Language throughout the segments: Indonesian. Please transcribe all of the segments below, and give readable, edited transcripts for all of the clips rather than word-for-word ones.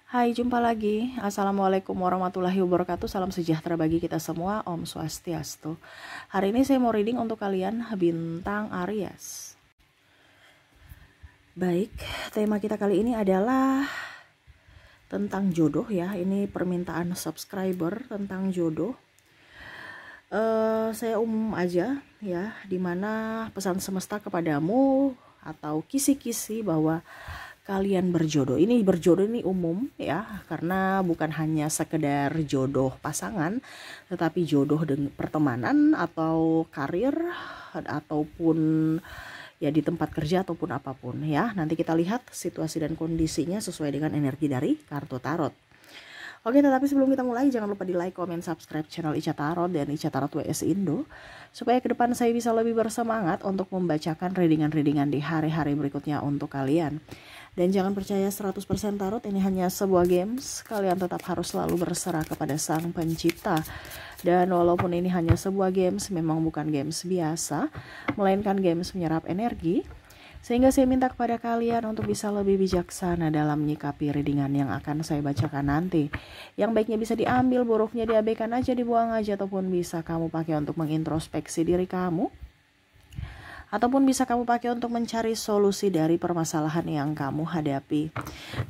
Hai, jumpa lagi. Assalamualaikum warahmatullahi wabarakatuh. Salam sejahtera bagi kita semua. Om Swastiastu. Hari ini saya mau reading untuk kalian bintang Aries. Baik, tema kita kali ini adalah tentang jodoh ya. Ini permintaan subscriber tentang jodoh. Saya umum aja ya, dimana pesan semesta kepadamu atau kisi-kisi bahwa kalian berjodoh. Ini berjodoh ini umum ya, karena bukan hanya sekedar jodoh pasangan, tetapi jodoh dengan pertemanan atau karir ataupun ya di tempat kerja ataupun apapun ya. Nanti kita lihat situasi dan kondisinya sesuai dengan energi dari kartu tarot. Oke, tetapi sebelum kita mulai jangan lupa di like, comment, subscribe channel Ica Tarot dan Ica Tarot WS Indo supaya ke depan saya bisa lebih bersemangat untuk membacakan readingan-readingan di hari-hari berikutnya untuk kalian. Dan jangan percaya 100% tarot ini hanya sebuah games, kalian tetap harus selalu berserah kepada Sang Pencipta. Dan walaupun ini hanya sebuah games, memang bukan games biasa, melainkan games menyerap energi. Sehingga saya minta kepada kalian untuk bisa lebih bijaksana dalam menyikapi readingan yang akan saya bacakan nanti. Yang baiknya bisa diambil, buruknya diabaikan aja, dibuang aja, ataupun bisa kamu pakai untuk mengintrospeksi diri kamu. Ataupun bisa kamu pakai untuk mencari solusi dari permasalahan yang kamu hadapi.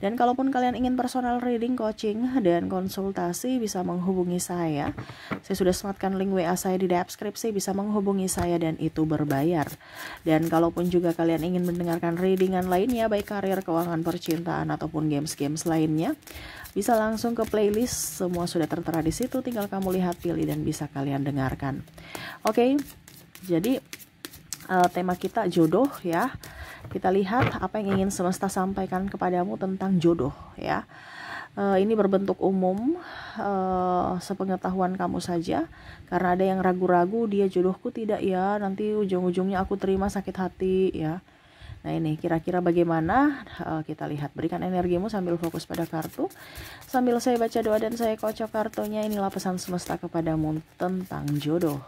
Dan kalaupun kalian ingin personal reading, coaching, dan konsultasi, bisa menghubungi saya. Saya sudah sematkan link WA saya di deskripsi, bisa menghubungi saya dan itu berbayar. Dan kalaupun juga kalian ingin mendengarkan readingan lainnya, baik karir, keuangan, percintaan, ataupun games-games lainnya, bisa langsung ke playlist, semua sudah tertera di situ, tinggal kamu lihat, pilih, dan bisa kalian dengarkan. Oke, jadi tema kita jodoh ya. Kita lihat apa yang ingin semesta sampaikan kepadamu tentang jodoh ya. Ini berbentuk umum, sepengetahuan kamu saja, karena ada yang ragu-ragu, dia jodohku tidak ya, nanti ujung-ujungnya aku terima sakit hati ya. Nah ini kira-kira bagaimana, kita lihat. Berikan energimu sambil fokus pada kartu, sambil saya baca doa dan saya kocok kartunya. Inilah pesan semesta kepadamu tentang jodoh.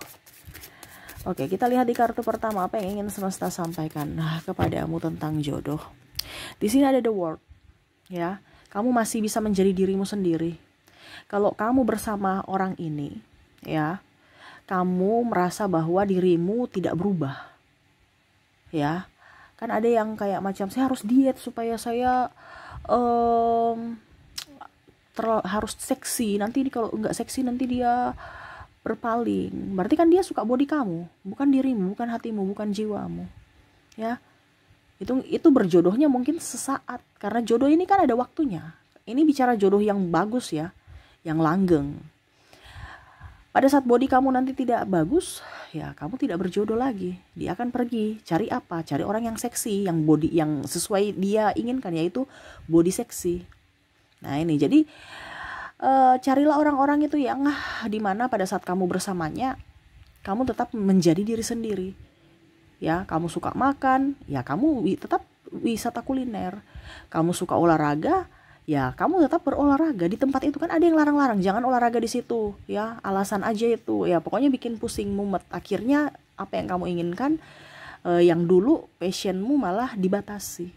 Oke, kita lihat di kartu pertama apa yang ingin semesta sampaikan kepadamu tentang jodoh. Di sini ada the world, ya. Kamu masih bisa menjadi dirimu sendiri. Kalau kamu bersama orang ini, ya, kamu merasa bahwa dirimu tidak berubah, ya. Kan ada yang kayak macam saya harus diet supaya saya harus seksi. Nanti kalau nggak seksi nanti dia berpaling. Berarti kan dia suka body kamu, bukan dirimu, bukan hatimu, bukan jiwamu ya. Itu berjodohnya mungkin sesaat, karena jodoh ini kan ada waktunya. Ini bicara jodoh yang bagus ya, yang langgeng. Pada saat body kamu nanti tidak bagus ya, kamu tidak berjodoh lagi. Dia akan pergi cari apa, cari orang yang seksi, yang body yang sesuai dia inginkan, yaitu body seksi. Nah ini jadi carilah orang-orang itu yang dimana pada saat kamu bersamanya kamu tetap menjadi diri sendiri ya. Kamu suka makan ya, kamu tetap wisata kuliner. Kamu suka olahraga ya, kamu tetap berolahraga. Di tempat itu kan ada yang larang-larang, jangan olahraga di situ ya, alasan aja itu ya, pokoknya bikin pusing mumet. Akhirnya apa yang kamu inginkan, yang dulu passionmu malah dibatasi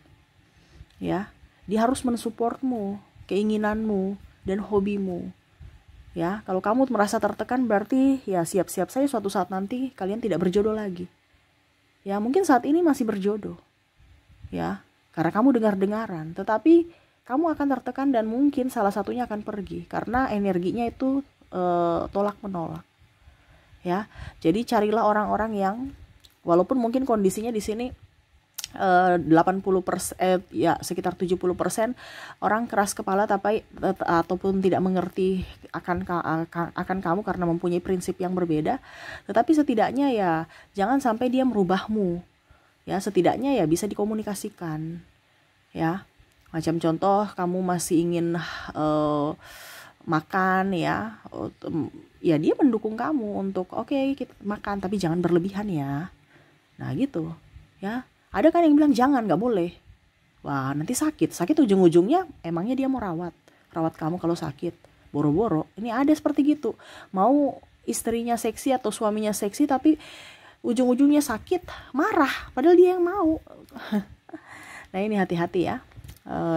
ya. Dia harus mensupportmu, keinginanmu dan hobimu ya. Kalau kamu merasa tertekan, berarti ya siap-siap saya suatu saat nanti kalian tidak berjodoh lagi ya. Mungkin saat ini masih berjodoh ya, karena kamu dengar-dengaran, tetapi kamu akan tertekan dan mungkin salah satunya akan pergi karena energinya itu tolak menolak ya. Jadi carilah orang-orang yang walaupun mungkin kondisinya di sini 80% ya sekitar 70% orang keras kepala tapi ataupun tidak mengerti akan kamu karena mempunyai prinsip yang berbeda. Tetapi setidaknya ya jangan sampai dia merubahmu ya, setidaknya ya bisa dikomunikasikan ya. Macam contoh, kamu masih ingin makan ya, ya dia mendukung kamu untuk oke, kita makan tapi jangan berlebihan ya. Nah gitu ya. Ada kan yang bilang jangan, nggak boleh. Wah nanti sakit ujung-ujungnya emangnya dia mau rawat kamu kalau sakit, boro-boro. Ini ada seperti gitu, mau istrinya seksi atau suaminya seksi tapi ujung-ujungnya sakit, marah padahal dia yang mau. Nah ini hati-hati ya.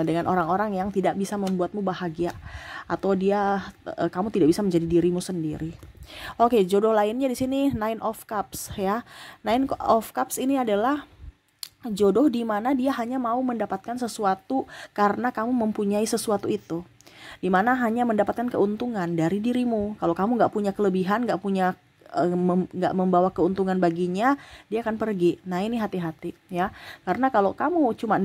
dengan orang-orang yang tidak bisa membuatmu bahagia, atau kamu tidak bisa menjadi dirimu sendiri. Oke, jodoh lainnya di sini Nine of Cups ya. Nine of Cups ini adalah jodoh di mana dia hanya mau mendapatkan sesuatu karena kamu mempunyai sesuatu itu, di mana hanya mendapatkan keuntungan dari dirimu. Kalau kamu nggak punya kelebihan, nggak membawa keuntungan baginya, dia akan pergi. Nah, ini hati-hati ya, karena kalau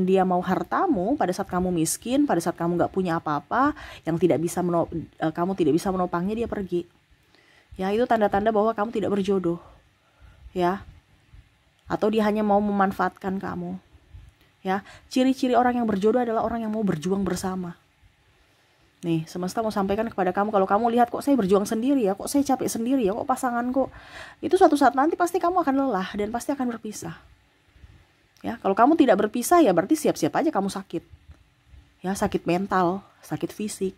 dia mau hartamu pada saat kamu miskin, pada saat kamu nggak punya apa-apa, yang kamu tidak bisa menopangnya, dia pergi ya. Itu tanda-tanda bahwa kamu tidak berjodoh ya, atau dia hanya mau memanfaatkan kamu ya. Ciri-ciri orang yang berjodoh adalah orang yang mau berjuang bersama. Nih, semesta mau sampaikan kepada kamu, kalau kamu lihat kok saya berjuang sendiri ya, kok saya capek sendiri ya, kok pasangan kok, itu suatu saat nanti pasti kamu akan lelah dan pasti akan berpisah. Ya, kalau kamu tidak berpisah ya berarti siap-siap aja kamu sakit. Ya, sakit mental, sakit fisik.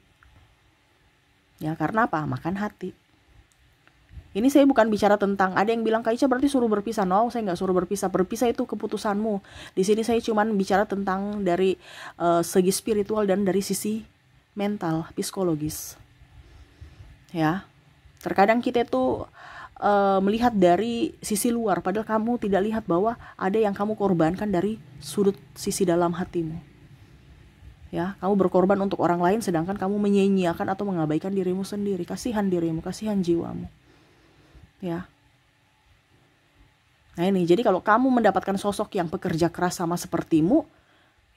Ya, karena apa? Makan hati. Ini saya bukan bicara tentang, ada yang bilang Kak Ica berarti suruh berpisah. No, saya nggak suruh berpisah. Berpisah itu keputusanmu. Di sini saya cuman bicara tentang dari segi spiritual dan dari sisi mental, psikologis. Ya, terkadang kita itu melihat dari sisi luar, padahal kamu tidak lihat bahwa ada yang kamu korbankan dari sudut sisi dalam hatimu. Ya, kamu berkorban untuk orang lain, sedangkan kamu menyia-nyiakan atau mengabaikan dirimu sendiri. Kasihan dirimu, kasihan jiwamu. Ya. Nah ini, jadi kalau kamu mendapatkan sosok yang pekerja keras sama sepertimu,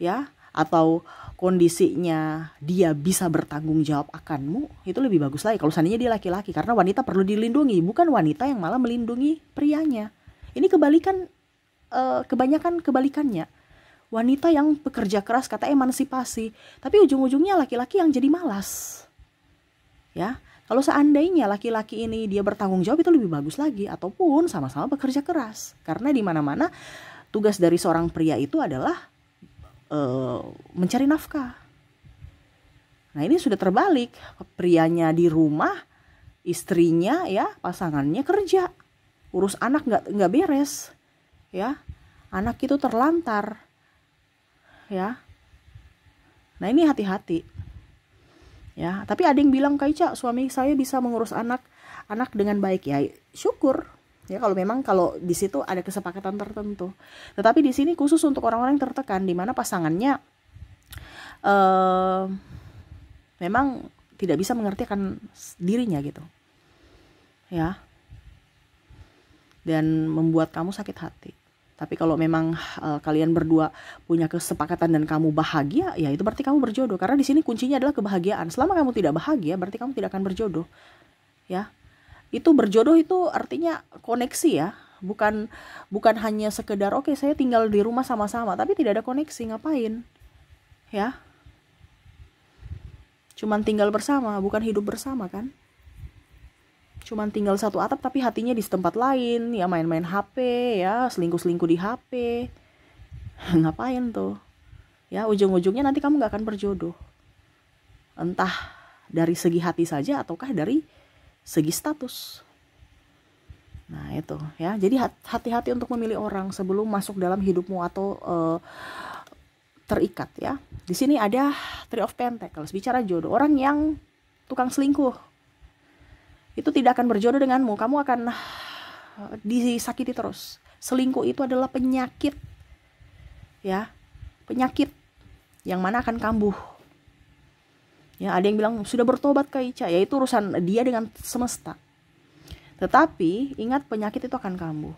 ya, atau kondisinya dia bisa bertanggung jawab akanmu, itu lebih bagus lagi kalau seandainya dia laki-laki, karena wanita perlu dilindungi, bukan wanita yang malah melindungi prianya. Ini kebanyakan kebalikannya. Wanita yang bekerja keras kata emansipasi, tapi ujung-ujungnya laki-laki yang jadi malas. Ya, kalau seandainya laki-laki ini dia bertanggung jawab, itu lebih bagus lagi, ataupun sama-sama bekerja keras. Karena di mana-mana tugas dari seorang pria itu adalah mencari nafkah. Nah, ini sudah terbalik. Prianya di rumah, istrinya ya, pasangannya kerja. Urus anak nggak beres. Ya. Anak itu terlantar. Ya. Nah, ini hati-hati. Ya, tapi ada yang bilang, Kak Ica, suami saya bisa mengurus anak dengan baik. Ya, syukur. Ya, kalau di situ ada kesepakatan tertentu. Tetapi di sini khusus untuk orang-orang yang tertekan, di mana pasangannya memang tidak bisa mengerti akan dirinya gitu. Ya. Dan membuat kamu sakit hati. Tapi kalau memang kalian berdua punya kesepakatan dan kamu bahagia, ya itu berarti kamu berjodoh. Karena di sini kuncinya adalah kebahagiaan. Selama kamu tidak bahagia, berarti kamu tidak akan berjodoh. Ya. Itu berjodoh itu artinya koneksi ya, bukan hanya sekedar oke, saya tinggal di rumah sama-sama tapi tidak ada koneksi, ngapain ya, cuman tinggal bersama bukan hidup bersama kan, cuman tinggal satu atap tapi hatinya di tempat lain ya, main-main HP ya, selingkuh-selingkuh di HP. Ngapain tuh ya, ujung-ujungnya nanti kamu gak akan berjodoh, entah dari segi hati saja ataukah dari segi status. Nah itu ya, jadi hati-hati untuk memilih orang sebelum masuk dalam hidupmu atau terikat ya. Di sini ada Three of Pentacles, bicara jodoh. Orang yang tukang selingkuh itu tidak akan berjodoh denganmu, kamu akan disakiti terus. Selingkuh itu adalah penyakit ya, penyakit yang mana akan kambuh. Ya, ada yang bilang sudah bertobat Kak Ica, ya itu urusan dia dengan semesta. Tetapi ingat, penyakit itu akan kambuh.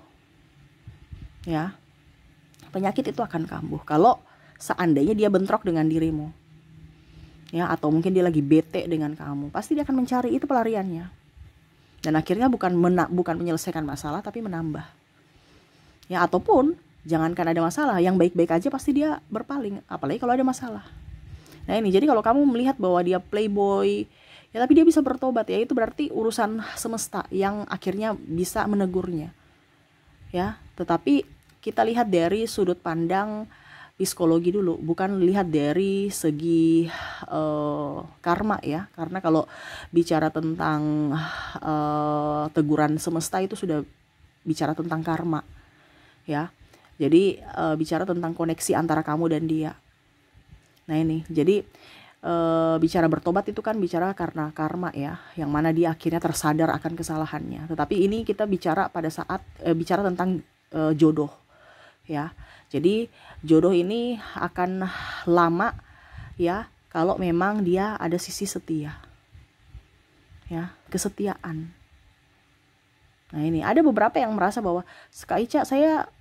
Ya. Penyakit itu akan kambuh kalau seandainya dia bentrok dengan dirimu. Ya, atau mungkin dia lagi bete dengan kamu, pasti dia akan mencari itu pelariannya. Dan akhirnya bukan menyelesaikan masalah tapi menambah. Ya, ataupun jangankan ada masalah, yang baik-baik aja pasti dia berpaling, apalagi kalau ada masalah. Nah ini, jadi kalau kamu melihat bahwa dia playboy, ya tapi dia bisa bertobat, ya itu berarti urusan semesta yang akhirnya bisa menegurnya. Ya, tetapi kita lihat dari sudut pandang psikologi dulu, bukan lihat dari segi karma ya. Karena kalau bicara tentang teguran semesta itu sudah bicara tentang karma. Ya. Jadi bicara tentang koneksi antara kamu dan dia. Nah ini, jadi bicara bertobat itu kan bicara karena karma ya, yang mana dia akhirnya tersadar akan kesalahannya. Tetapi ini kita bicara pada saat bicara tentang jodoh ya. Jadi jodoh ini akan lama ya kalau memang dia ada sisi setia ya, kesetiaan. Nah ini ada beberapa yang merasa bahwa Kak Ica saya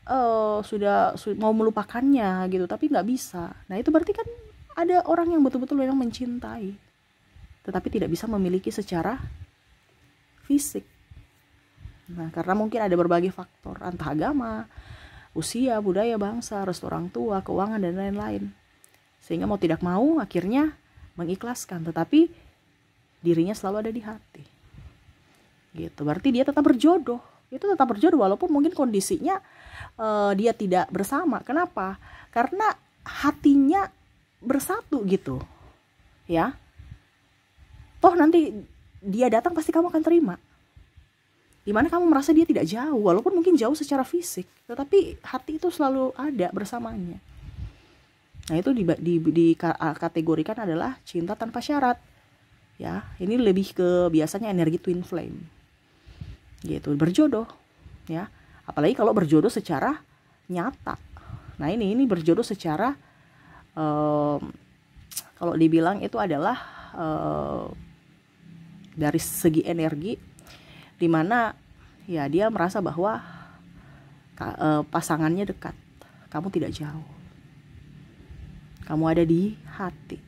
sudah mau melupakannya gitu, tapi nggak bisa. Nah itu berarti kan ada orang yang betul-betul memang mencintai, tetapi tidak bisa memiliki secara fisik. Nah karena mungkin ada berbagai faktor, entah agama, usia, budaya, bangsa, restu orang tua, keuangan, dan lain-lain. Sehingga mau tidak mau akhirnya mengikhlaskan, tetapi dirinya selalu ada di hati. Gitu. Berarti dia tetap berjodoh. Itu tetap berjodoh walaupun mungkin kondisinya dia tidak bersama. Kenapa? Karena hatinya bersatu gitu. Ya. Toh nanti dia datang pasti kamu akan terima. Dimana kamu merasa dia tidak jauh, walaupun mungkin jauh secara fisik, tetapi hati itu selalu ada bersamanya. Nah itu dikategorikan adalah cinta tanpa syarat. Ya, ini lebih ke biasanya energi twin flame. Gitu, berjodoh. Ya, apalagi kalau berjodoh secara nyata. Nah ini berjodoh secara kalau dibilang itu adalah dari segi energi, dimana ya dia merasa bahwa pasangannya dekat, kamu tidak jauh, kamu ada di hati,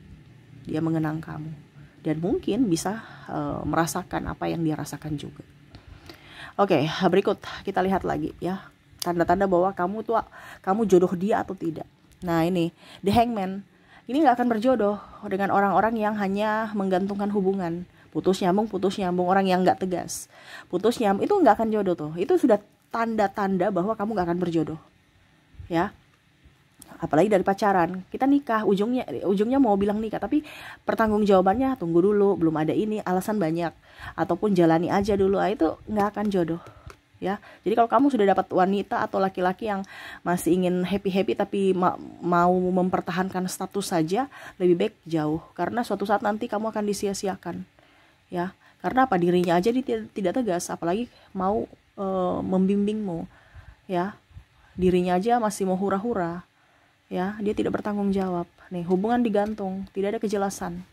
dia mengenang kamu dan mungkin bisa merasakan apa yang dia rasakan juga. Oke, berikut kita lihat lagi ya, tanda-tanda bahwa kamu jodoh dia atau tidak. Nah ini The Hangman, ini gak akan berjodoh dengan orang-orang yang hanya menggantungkan hubungan, putus nyambung, orang yang gak tegas, putus nyambung, itu gak akan jodoh tuh. Itu sudah tanda-tanda bahwa kamu gak akan berjodoh ya. Apalagi dari pacaran, kita nikah, ujungnya mau bilang nikah, tapi pertanggungjawabannya tunggu dulu, belum ada ini, alasan banyak, ataupun jalani aja dulu, itu gak akan jodoh ya. Jadi kalau kamu sudah dapat wanita atau laki-laki yang masih ingin happy tapi mau mempertahankan status saja, lebih baik jauh, karena suatu saat nanti kamu akan disia-siakan ya. Karena apa? Dirinya aja dia tidak tegas, apalagi mau membimbingmu ya. Dirinya aja masih mau hura-hura ya, dia tidak bertanggung jawab. Nih, hubungan digantung, tidak ada kejelasan.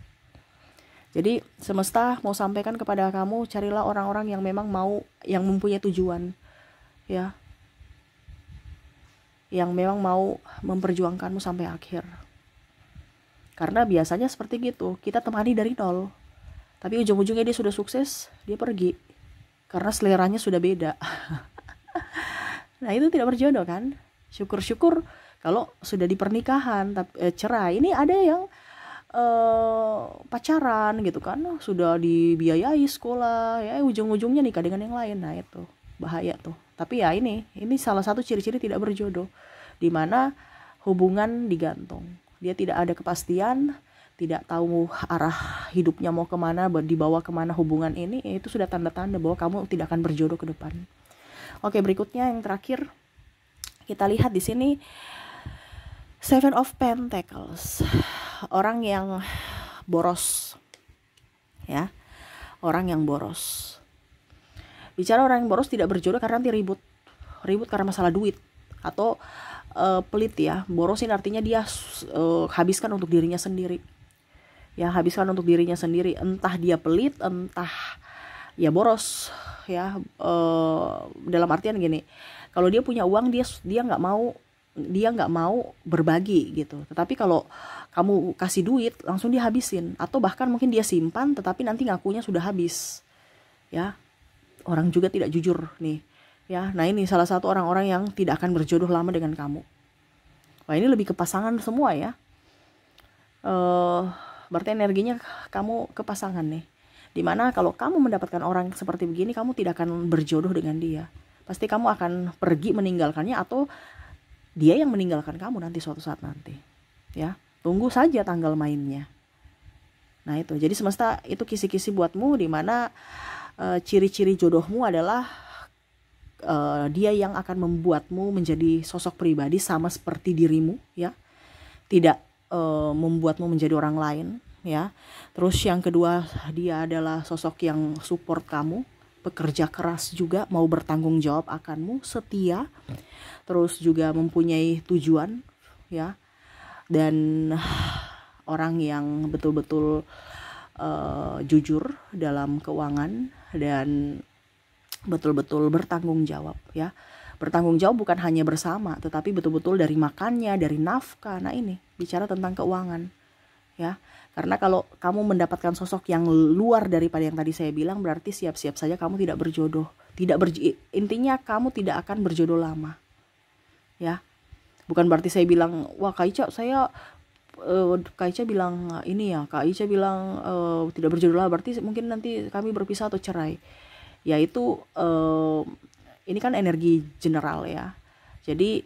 Jadi semesta mau sampaikan kepada kamu, carilah orang-orang yang memang yang mempunyai tujuan ya, yang memang mau memperjuangkanmu sampai akhir. Karena biasanya seperti gitu, kita temani dari nol, tapi ujung-ujungnya dia sudah sukses, dia pergi karena seleranya sudah beda. Nah itu tidak berjodoh kan. Syukur-syukur kalau sudah di pernikahan cerai. Ini ada yang pacaran gitu kan, sudah dibiayai sekolah ya, ujung-ujungnya nikah dengan yang lain. Nah itu bahaya tuh. Tapi ya ini salah satu ciri-ciri tidak berjodoh, dimana hubungan digantung, dia tidak ada kepastian, tidak tahu arah hidupnya mau kemana, dibawa kemana hubungan ini. Itu sudah tanda-tanda bahwa kamu tidak akan berjodoh ke depan. Oke, berikutnya yang terakhir kita lihat di sini Seven of Pentacles. Orang yang boros ya, orang yang boros. Bicara orang yang boros tidak berjodoh karena nanti ribut karena masalah duit atau pelit ya. Boros ini artinya dia habiskan untuk dirinya sendiri ya, habiskan untuk dirinya sendiri, entah dia pelit, entah ya boros ya. Dalam artian gini, kalau dia punya uang, dia nggak mau berbagi gitu. Tetapi kalau kamu kasih duit langsung dia habisin, atau bahkan mungkin dia simpan tetapi nanti ngakunya sudah habis ya. Orang juga tidak jujur nih ya. Nah ini salah satu orang-orang yang tidak akan berjodoh lama dengan kamu. Wah ini lebih ke pasangan semua ya. Berarti energinya kamu ke pasangan nih, dimana kalau kamu mendapatkan orang seperti begini, kamu tidak akan berjodoh dengan dia. Pasti kamu akan pergi meninggalkannya, atau dia yang meninggalkan kamu nanti suatu saat nanti ya. Tunggu saja tanggal mainnya. Nah itu, jadi semesta itu kisi-kisi buatmu, dimana ciri-ciri jodohmu adalah dia yang akan membuatmu menjadi sosok pribadi sama seperti dirimu ya. Tidak membuatmu menjadi orang lain, ya. Terus yang kedua, dia adalah sosok yang support kamu, bekerja keras juga, mau bertanggung jawab akanmu, setia, terus juga mempunyai tujuan, ya. Dan orang yang betul-betul jujur dalam keuangan dan betul-betul bertanggung jawab, ya. Bertanggung jawab bukan hanya bersama, tetapi betul-betul dari makannya, dari nafkah. Nah, ini bicara tentang keuangan, ya. Karena kalau kamu mendapatkan sosok yang luar daripada yang tadi saya bilang, berarti siap-siap saja kamu tidak berjodoh. Intinya kamu tidak akan berjodoh lama, ya. Bukan berarti saya bilang, wah Kak Ica, Kak Ica bilang ini ya, Kak Ica bilang tidak berjodoh lah, berarti mungkin nanti kami berpisah atau cerai. Yaitu ini kan energi general, ya. Jadi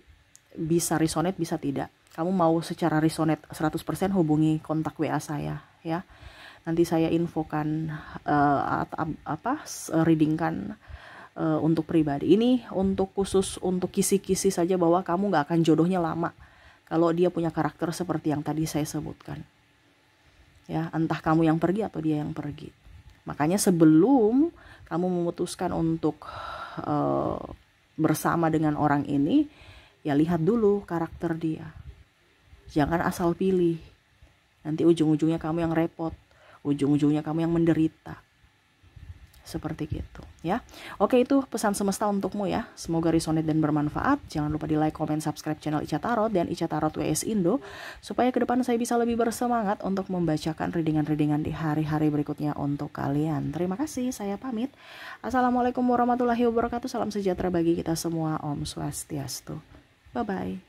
bisa resonate, bisa tidak. Kamu mau secara resonate 100%, hubungi kontak WA saya, ya. Nanti saya infokan readingkan untuk pribadi. Ini untuk khusus untuk kisi-kisi saja, bahwa kamu gak akan jodohnya lama kalau dia punya karakter seperti yang tadi saya sebutkan, ya. Entah kamu yang pergi atau dia yang pergi. Makanya sebelum kamu memutuskan untuk bersama dengan orang ini, ya lihat dulu karakter dia. Jangan asal pilih. Nanti ujung-ujungnya kamu yang repot, ujung-ujungnya kamu yang menderita. Seperti gitu, ya. Oke, itu pesan semesta untukmu, ya. Semoga resonate dan bermanfaat. Jangan lupa di like, comment, subscribe channel Ica Tarot dan Ica Tarot WS Indo, supaya ke depan saya bisa lebih bersemangat untuk membacakan readingan-readingan di hari-hari berikutnya untuk kalian. Terima kasih, saya pamit. Assalamualaikum warahmatullahi wabarakatuh. Salam sejahtera bagi kita semua. Om Swastiastu. Bye-bye.